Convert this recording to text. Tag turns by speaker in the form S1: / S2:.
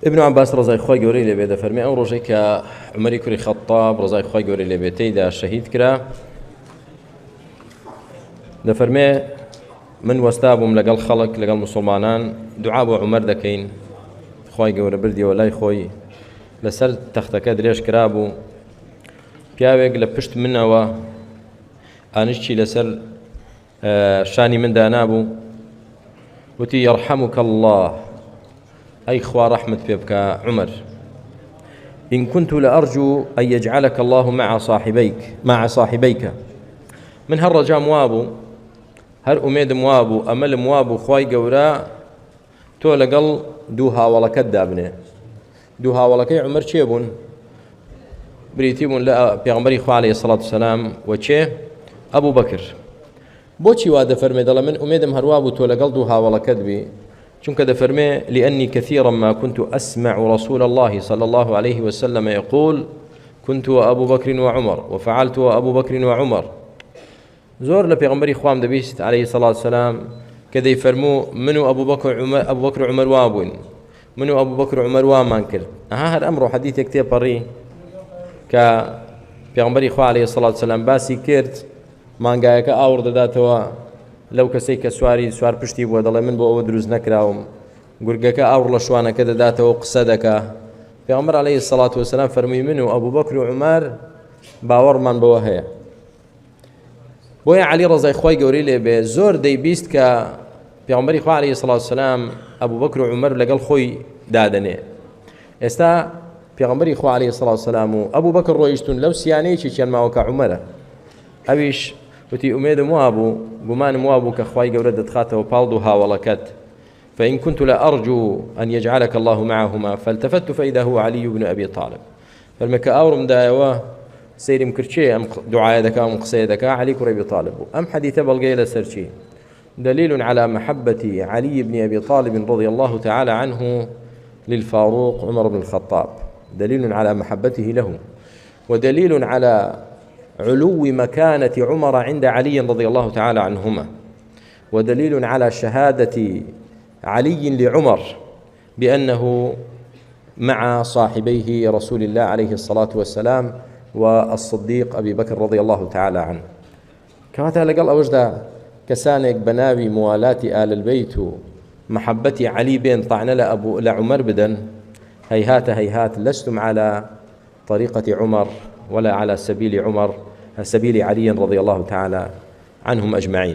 S1: ابن عباس رضي الله عنه قوري لبيدا فرمي أو رجيك عمر كري خطاب رضي الله عنه قوري لبيتي دا شهيد كرا دا فرمي من وستابهم لقل خلق لقل مسلمانان دعاء بو عمر دكين خوي قوري بردي ولاي خوي لسر تختك دريش كرابو پیاوێک لە پشت منەوە ئانیشتی لەسەر شانی مندا نابوو وتی يرحمك الله أي خوا رحمة بك عمر إن كنت لأرجو أن يجعلك الله مع صاحبيك من هالرجاء موابو هر أميد موابو أمل موابو خواي قورا تو لقل دوها ولكد دابنه دوها ولكي عمر چێبوون بريتيبون لا بيغمبري خو عليه الصلاة والسلام وچه أبو بكر بوچي وادا فرمي دل من أميدم هروابو تولا قلدوها ولا كذبي چونك دا فرمي لأني كثيرا ما كنت أسمع رسول الله صلى الله عليه وسلم يقول كنت وأبو بكر وعمر وفعلت وأبو بكر وعمر زور لبيغمبري خوام دبيست عليه الصلاة والسلام كذا يفرمو منو أبو بكر وعمر وابون منو أبو بكر وعمر وامان كرد ها الأمر حديث كتير بري کە پێغەمبەری خوا عەلەیهی سەڵات وسەلام باسی کرد مانگایەکە ئاور دەداتەوە لەو کەسەی کە سوار پشتی بووە دەڵێ من بۆ ئەوە دروست نەکراوم گورگەکە ئاور لە شوانەکە دەداتەوە قسە دەکا پێغەمبەر عەلەیهی سەڵات وسەلام فەرمووی من و ئەبوو بەکر و عومەر باوەڕمان بەوە هەیە بۆیە عەلی ڕەزای خوای گەورەی لێبێ زۆر دەیبیست کە پێغەمبەری خوا عەلەیهی سەڵات وسەلام ئەبوو بەکر و عومەر لەگەڵ خۆی دادەنێ ئێستا پێغەمبەری خوا عەلەیهی سەڵات وسەلام و ئەبوو بەکر ڕۆیشتون لەو سیانەیەکی چێن ماوە کە عومەرە ئەویش وتی ئومێدم وابوو گومانم وابوو کە خوای گەورە دەتخاتەوە پاڵ و هاوڵەکەت فإن كنت لأرجو أن يجعلك الله معهما فالتفت فإذا هو علي بن أبي طالب فالمكا أورم دايوه سيرم كرشي أم دعاء دكا أم قصي دكا علي كر أبي طالب أم حديث بلغيلة سرشي دليل على محبة علي بن أبي طالب رضي الله تعالى عنه للفاروق عمر بن الخطاب دليل على محبته له ودليل على علو مكانة عمر عند علي رضي الله تعالى عنهما ودليل على شهادة علي لعمر بأنه مع صاحبيه رسول الله عليه الصلاة والسلام والصديق أبي بكر رضي الله تعالى عنه كما قال أوجد كسانك بنابي موالاة آل البيت محبة علي بن طعن لعمر بدن هيهات لستم على طريقة عمر ولا على سبيل علي رضي الله تعالى عنهم أجمعين.